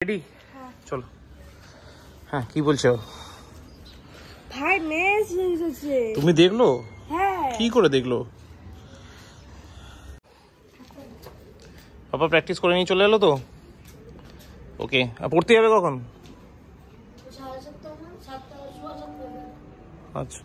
Ready? চলো। হ্যাঁ, কি বলছো? ভাই মেস হয়ে গেছে। তুমি দেখলো? হ্যাঁ। কি করে দেখলো? পাপা প্র্যাকটিস করে নিয়ে চলে এলো তো? ওকে, আর পড়তে যাবে কখন? আচ্ছা,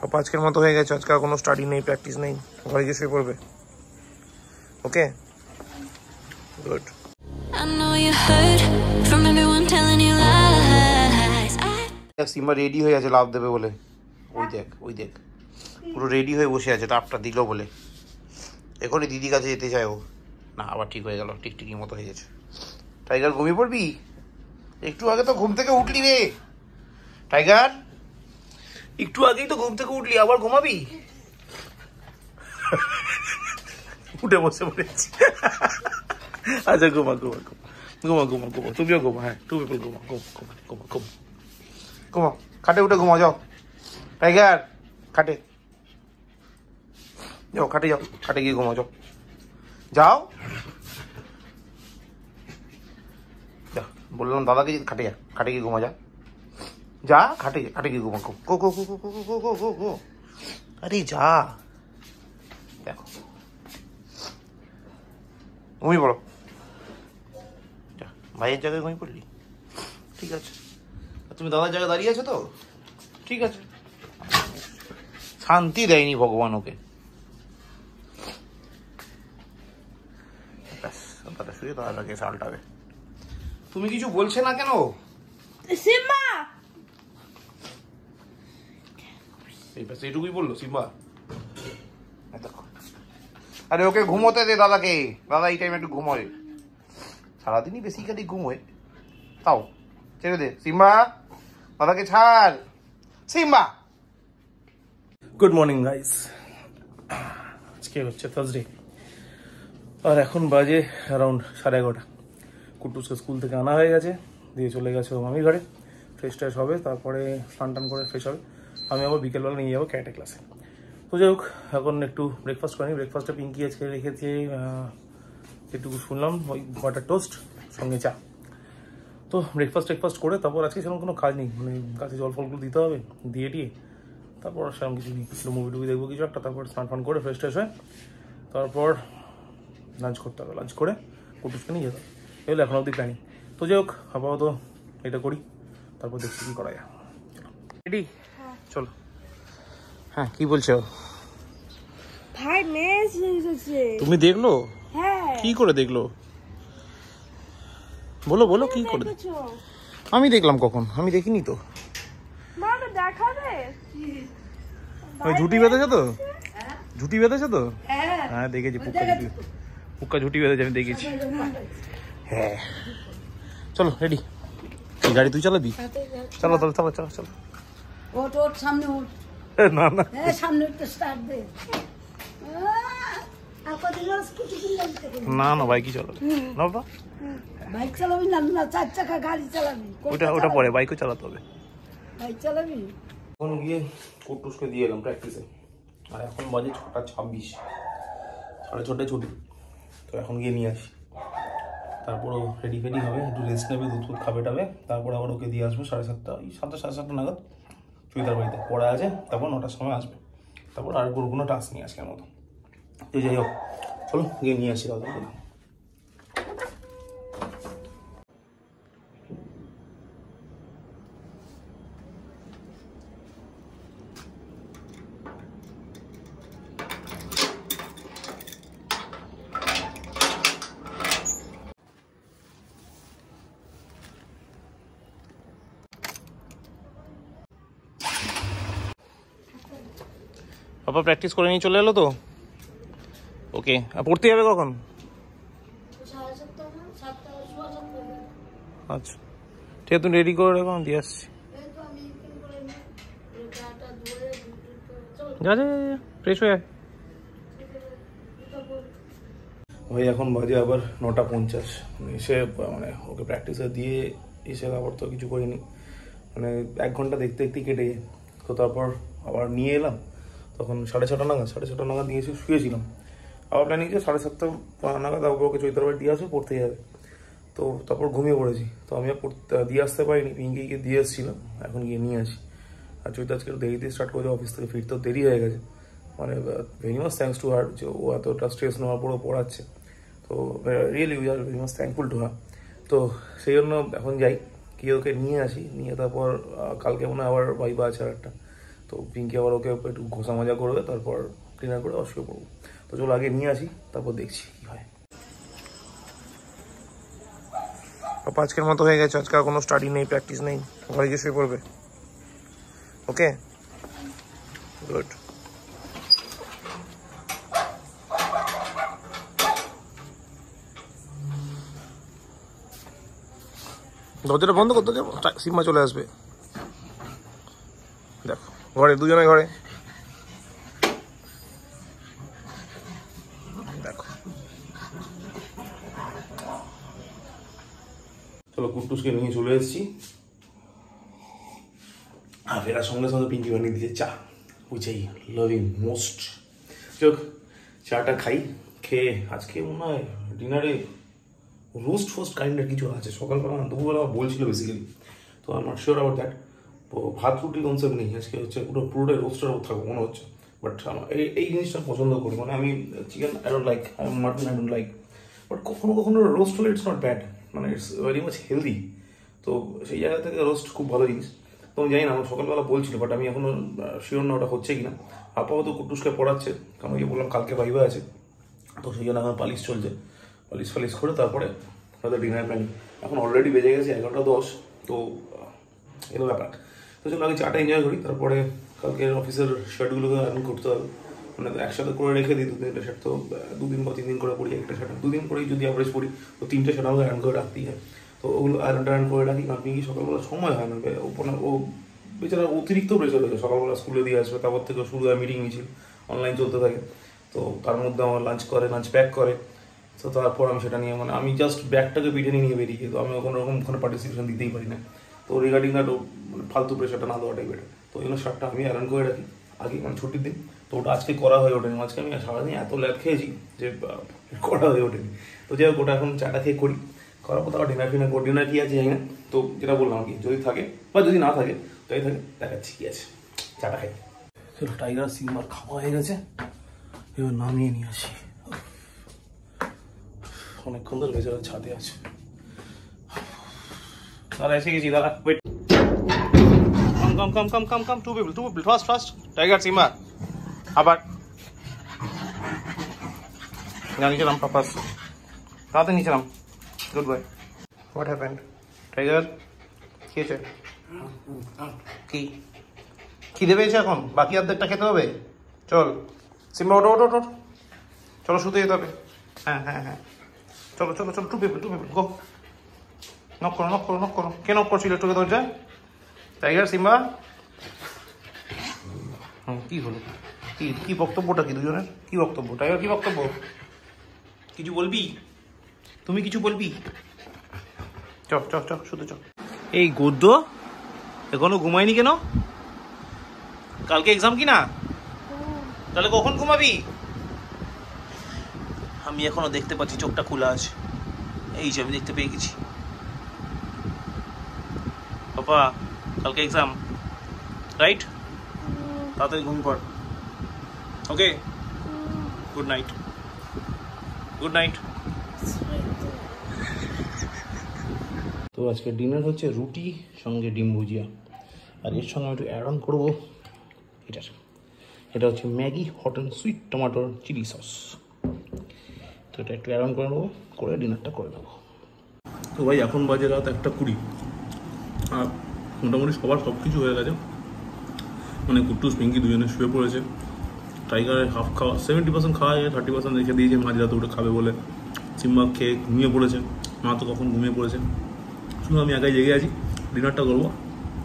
পাপা আজকের মতো হয়ে গেছে, আজকে আর কোনো স্টাডি নেই, প্র্যাকটিস নেই, ঘরে গিয়ে শুয়ে পড়বে। ওকে, গুড। সিম্বা রেডি হয়ে আছে লাভ দেবে বলে। ওই দেখ, ওই দেখ, পুরো রেডি হয়ে বসে আছে, টাপটা দিল বলে। এখনই দিদি কাছে যেতে চায় ও। না, আবার ঠিক হয়ে গেল, টিকটিকি মতো হয়ে গেছে। টাইগার ঘুমিয়ে পড়বি? একটু আগে তো ঘুম থেকে উঠলি রে টাইগার, একটু আগেই তো ঘুম থেকে উঠলি, আবার ঘুমাবি? উঠে বসে পড়েছি। আচ্ছা, ঘুমা ঘুমা ঘুমা ঘুমা ঘুমা, তুমিও ঘুমা। হ্যাঁ, টু পিপল ঘুমা, ঘুমা ঘুমা ঘুমা ঘুমা ঘুমা, খাটে উঠে ঘুমা যাও। টাইগার খাটে যাও, খাটে যাও, খাটে গিয়ে ঘুমা যাও, যাও। বললাম দাদাকে খাটে যা, খাটে গিয়ে ঘুমা যা, যা খাটে, খাটে গিয়ে ঘুমা, গো গো গো গো গো গো গো গো গো। আরে যা, দেখো ঘুমিয়ে পড়ো, যা ভাইয়ের জায়গায় ঘুমিয়ে পড়লি, ঠিক আছে। তুমি দাদার জায়গায় দাঁড়িয়ে আছো তো, ঠিক আছে। শান্তি দেয়নি ভগবান ওকে। দাদা শুয়ে দাদাকে সালটাবে। তুমি কিছু বলছে না কেন? সিম্বা এইটুকুই বললো সিম্বা। দেখো, আরে ওকে ঘুমোতে দে দাদাকে, দাদা এই টাইমে একটু ঘুমোয়, সারাদিনই বেসিক্যালি ঘুমোয়, তাও ছেড়ে দে। সিম্বা, দাদাকে ছাড়, সিম্বা। গুড মর্নিং গাইস, আজকে হচ্ছে থার্সডে, আর এখন বাজে অ্যারাউন্ড 11:30। কুটুসকে স্কুল থেকে আনা হয়ে গেছে, দিয়ে চলে গেছে ও মামির ঘরে, ফ্রেশ ট্রেশ হবে, তারপরে স্নান টান করে ফ্রেশ হবে। আমি আবার বিকেলবেলা নিয়ে যাবো ক্যারাটে ক্লাসে। তো যাই হোক, এখন একটু ব্রেকফাস্ট করিনি। ব্রেকফাস্টে পিঙ্কি আজকে রেখেছে একটু শুনলাম ওই বাটার টোস্ট সঙ্গে চা। তো ব্রেকফাস্ট করে তারপর আজকে সেরকম কোনো কাজ নেই, মানে গাছে জল ফলগুলো দিতে হবে, দিয়ে তারপর সেরকম কিছু নেই, একটু মুভি টুভি দেখবো কিছু একটা, তারপর স্নান ফান করে ফ্রেশ ট্রেশ হয়ে তারপর লাঞ্চ করতে হবে, লাঞ্চ করে কুটুসকে নিয়ে যেতে হবে, এগুলো এখন অবধি প্ল্যানিং। তো যাই হোক, আপাতত এটা করি, তারপর দেখছি কী করা যায়। রেডি? চলো। হ্যাঁ, কি বলছো? ভাই মেস হয়ে গেছে। তুমি দেখলো? হ্যাঁ। কি করে দেখলো? বলো বলো, কি করে? আমি দেখলাম কখন? আমি দেখিনি তো। না না, দেখাবে। ওই ঝুটি বেঁধেছে তো? ঝুটি বেঁধেছে তো? হ্যাঁ দেখেছি, পুক্কা ঝুটি বেঁধেছে, আমি দেখেছি। হ্যাঁ, চলো রেডি। গাড়ি তুই চালাবি? চলো চলো চলো চলো চলো। ওঠ ওঠ, সামনে ওঠ। না না, সামনে উঠতে স্টার্ট দে। না না, বাইকই চালাবে না বাবা। বাইক চালাবি না? না, 4 চাকা গাড়ি চালাবি? ওটা পরে, বাইকও চালাতে হবে। বাইক চালাবি? এখন গিয়ে কুটুসকে দিয়ে এলাম প্র্যাকটিসে, আর এখন বাজে 6:26, 6:30 ছুটি। তো এখন গিয়ে নিয়ে আসি, তারপরও রেডি ফেডি হবে, একটু রেস্ট নেবে, দুধ খাবে টাবে, তারপর আবার ওকে দিয়ে আসবো 7:30, ওই 7টা 7:30 নাগাদ চুইদার বাড়িতে পড়া আছে, তারপর 9টার সময় আসবে, তারপর আর কোনো টাস্ক নিয়ে আজকের মতো। তো যাই হোক, চলো গিয়ে নিয়ে আসি দাদা। পাপা প্র্যাকটিস করে নিয়ে চলে এলো তো? ওকে, আর পড়তে যাবে কখন? আচ্ছা ঠিক আছে, তুমি রেডি করে রাখো, আমি দিয়ে আসছি। যা যা, ফ্রেশ হয়ে ভাই। এখন বাজে আবার 9:50, এসে মানে ওকে প্র্যাকটিসে দিয়ে এসে আবার তো কিছু করিনি, মানে 1 ঘন্টা দেখতে দেখতেই কেটে যায়। তো তারপর আবার নিয়ে এলাম, তখন 6:30 নাগাদ নিয়ে এসে শুয়েছিলাম। আবার প্ল্যানিং যে 7:30 নাগাদ ওকে চৈতার বাড়ি দিয়ে আসবে, পড়তে যাবে। তো তারপর ঘুমিয়ে পড়েছি। তো আমি আর দিয়ে আসতে পারিনি, পিঙ্কিকে দিয়ে এসেছিলাম, এখন গিয়ে নিয়ে আসি। আর চৈতা আজকে দেরিতে স্টার্ট করেছে, অফিস থেকে ফিরতেও দেরি হয়ে গেছে। মানে very much thanks to her যে ও এতটা স্ট্রেস নেওয়ার পরেও পড়াচ্ছে। তো really we are very much thankful to her. তো সেই জন্য এখন যাই, গিয়ে ওকে নিয়ে আসি, নিয়ে তারপর কালকে মনে হয় আবার ভাইবা আছে আর একটা। তো পিঙ্কি আবার ওকে একটু ঘষা মাজা করবে, তারপর ডিনার করে অসুবিধা পড়বো। তো চলো আগে নিয়ে আসি, তারপর দেখছি কী হয়। পাপা আজকের মতো হয়ে গেছে, আজকে আর কোনো স্টাডি নেই, প্র্যাকটিস নেই, ঘরে গিয়ে শুয়ে পড়বে। ওকে, গুড। দরজাটা বন্ধ করতে যাবো, সিম্মা চলে আসবে। দেখো ঘরে দুজনে, ঘরে দেখো। চলো কুট্টুসকে নিয়ে চলে এসেছি। আর ফেরার সঙ্গে সঙ্গে পিঙ্কি বানিয়ে দিয়েছে চা, বুঝাই লাভিং মোস্ট। চোখ চাটা খাই, খেয়ে আজকে মনে হয় ডিনারে রোস্ট ফোস্ট কাইন্ডের কিছু আছে। সকালবেলা দুপুরবেলা বলছিল বেসিক্যালি, তো I am not sure about that. তো ভাত রুটি কনসেপ্ট নেই আজকে, হচ্ছে পুরোটাই রোস্টার থাকবো মনে হচ্ছে। বাট এই জিনিসটা পছন্দ করি, মানে আমি chicken I don't like, mutton I don't like, but কখনো কখনো রোস্ট হলে ইটস নট ব্যাড, মানে ইটস ভেরি মাচ হেলদি। তো সেই জায়গা থেকে রোস্ট খুব ভালো জিনিস। তো আমি জানি না, আমার সকালবেলা বলছিল, বাট আমি এখনো শিওর না ওটা হচ্ছে কিনা। আপাতত কুট্টুসকে পড়াচ্ছে, কারণ ওই বললাম কালকে ভাইবা আছে, তো সেই জন্য এখন পালিশ চলছে। পালিশ করে তারপরে হয়তো ডিনার প্ল্যানিং। এখন অলরেডি বেজে গেছে 11:10, তো এলো ব্যাপার। তো চলো আগে চাটা এনজয় করি, তারপরে কালকে অফিসের শার্টগুলোকে আয়রন করতে হবে। মানে একসাথে করে রেখে দিই 2-3টে শার্ট, তো 2 দিন বা 3 দিন করে পড়ি একটা শার্ট। 2 দিন করেই যদি অ্যাভারেজ পড়ি, তো 3টে শার্ট আমাকে আয়রন করে রাখতেই হয়। তো ওগুলো আয়রন করে রাখি, কারণ কি সকালবেলা সময় হয় না। ও বেচারা অতিরিক্ত প্রেশার হয়েছে, সকালবেলা স্কুলে দিয়ে আসবে, তারপর থেকে শুরু হয় মিটিং মিছিল, অনলাইন চলতে থাকে। তো তার মধ্যে আমার লাঞ্চ প্যাক করে। তো তারপর আমি সেটা নিয়ে, মানে আমি জাস্ট ব্যাগটাকে পিঠে নিয়ে বেরিয়ে, তো আমি কোনো রকম ওখানে পার্টিসিপেশন দিতেই পারি না। তো রিগার্ডিং দ্যাট মানে ফালতু প্রেশারটা না দেওয়াটাই বেটার। তো এই জন্য শার্টটা আমি আয়রন করে রাখি আগে, মানে ছুটির দিন। তো ওটা আজকে করা হয়ে ওঠেনি, আজকে আমি সারাদিন এত ল্যাব খেয়েছি যে করা হয়ে ওঠেনি। তো যাই হোক, ওটা এখন চাটা খেয়ে করি, করার পর আবার ডিনার কি আছে জানি না। তো যেটা বললাম কি, যদি থাকে বা যদি না থাকে, যাই থাকে দেখাচ্ছি কি আছে। চাটা খাই। চলো, টাইগার সিমার খাওয়া হয়ে গেছে, এবার নামিয়ে নিয়ে আসি। অনেকক্ষণ ধরে বেচারা ছাদে আছে। দাদা এসে গেছি, দাদা wait. Come to people fast. Tiger সিমা আবার নিচে নাম, পাপাস তাতে নিচে নাম। Good boy. What happened tiger? কি আছে? কি খিদে পেয়েছে এখন? বাকি অর্ধেকটা খেতে হবে। চল সিম্বা, ওটো। চলো শুতে যেতে হবে। হ্যাঁ চলো টু পিপল গো। নক করো। কে নক করছিল একটু দরজা? Tiger Simba. কি হলো? কি বক্তব্যটা কি দুজনের? কি বক্তব্য টাইগার? কি বক্তব্য? কিছু বলবি? তুমি কিছু বলবি? চ শুধু চ। এই গদ্য এখনো ঘুমায়নি কেন? কালকে এক্সাম কি না? তাহলে কখন ঘুমাবি? আমি এখনো দেখতে পাচ্ছি চোখটা খোলা আছে। এই যে আমি দেখতে পেয়ে গেছি। পাপা কালকে এক্সাম, রাইট? তাড়াতাড়ি ঘুমিয়ে পড়। ওকে, গুড নাইট। তো আজকে ডিনার হচ্ছে রুটি সঙ্গে ডিম ভুজিয়া, আর এর সঙ্গে আমি একটু অ্যাড অন করবো এটা হচ্ছে ম্যাগি হট অ্যান্ড সুইট টমেটোর চিলি সস। তো এটা একটু অ্যাড অন করে নেবো, করে ডিনারটা করে নেবো। তো ভাই এখন বাজে রাত 1:20, আর মোটামুটি সবার সব কিছু হয়ে গেছে। মানে কুট্টুস পিঙ্কি দুজনে শুয়ে পড়েছে। টাইগারের হাফ খাওয়া 70% খাওয়া যায়, 30% রেখে দিয়েছে মাঝরাতে উঠে খাবে বলে। সিম্বা খেয়ে ঘুমিয়ে পড়েছে, মা তো কখন ঘুমিয়ে পড়েছে। শুধু আমি একাই জেগে আছি, ডিনারটা করবো,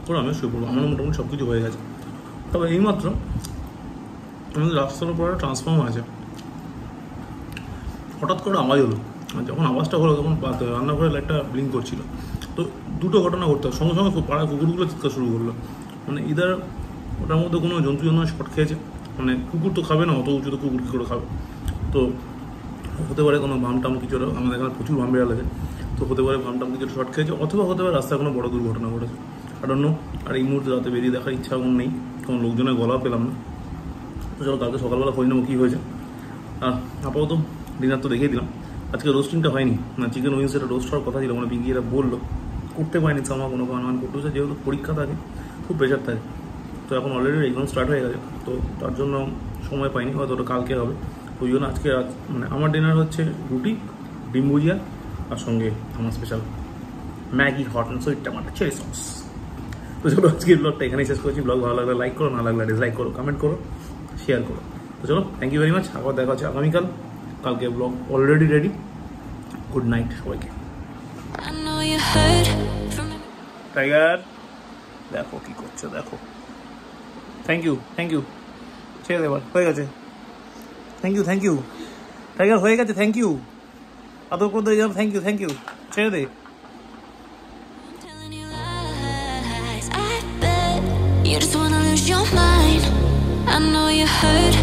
করে আমিও শুয়ে পড়বো। আমার মোটামুটি সব কিছু হয়ে গেছে। তবে এইমাত্র আমাদের রাস্তার উপর একটা ট্রান্সফর্মার আছে, হঠাৎ করে আওয়াজ হলো। যখন আওয়াজটা হলো তখন রান্নাঘরের লাইটটা ব্লিঙ্ক করছিল। তো দুটো ঘটনা ঘটতে হয়, সঙ্গে সঙ্গে পাড়ার কুকুরগুলো চিৎকার শুরু করলো। মানে ইদার ওটার মধ্যে কোনো জন্তু শর্ট খেয়েছে, মানে কুকুর তো খাবে না, অত উঁচুতে কুকুর কী করে খাবে। তো হতে পারে কোনো ভামটাম কিছু, আমাদের এখানে প্রচুর ভাম বেড়া লাগে, তো হতে পারে ভামটাম কিছু শর্ট খেয়েছে, অথবা হতে পারে রাস্তায় কোনো বড় দুর্ঘটনা ঘটেছে, আর অন্য। আর এই মুহূর্তে রাতে বেরিয়ে দেখার ইচ্ছা এখন নেই, কোনো লোকজনের গলাও পেলাম না। তো চলো কালকে সকালবেলা খোঁজ নেবো কী হয়েছে। আর আপাতত ডিনার তো দেখিয়ে দিলাম। আজকে রোস্টিংটা হয়নি না, চিকেন উইংস এটা রোস্ট হওয়ার কথা ছিল, মানে পিঙ্কিরা বললো করতে পারিনি, তো আমার কোনো বানান করতেছে, যেহেতু পরীক্ষা থাকে খুব প্রেশার থাকে, তো এখন অলরেডি এক্সাম স্টার্ট হয়ে গেছে, তো তার জন্য সময় পাইনি, হয়তো ওটা কালকে হবে। ওই জন্য আজকে মানে আমার ডিনার হচ্ছে রুটি, ডিম ভুজিয়া, আর সঙ্গে আমার special Maggi hot and sweet tomato chilli sauce. তো চলো আজকের ব্লগটা এখানেই শেষ করছি। ব্লগ ভালো লাগলে লাইক করো, না লাগলে ডিসলাইক করো, কমেন্ট করো, শেয়ার করো। তো চলো, থ্যাংক ইউ ভেরি মাচ। আবার দেখা হচ্ছে আগামীকাল। কালকে blog already ready. Good night সবাইকে। টাইগার দেখো কি করছে, দেখো। Thank you, thank you. ছেড়ে দেবার হয়ে গেছে। Thank you, thank you. Tiger হয়ে গেছে, থ্যাংক ইউ। আদর করতে যাও, থ্যাংক ইউ, থ্যাংক ইউ। ছেড়ে দে। You just wanna lose your mind. I know you hurt.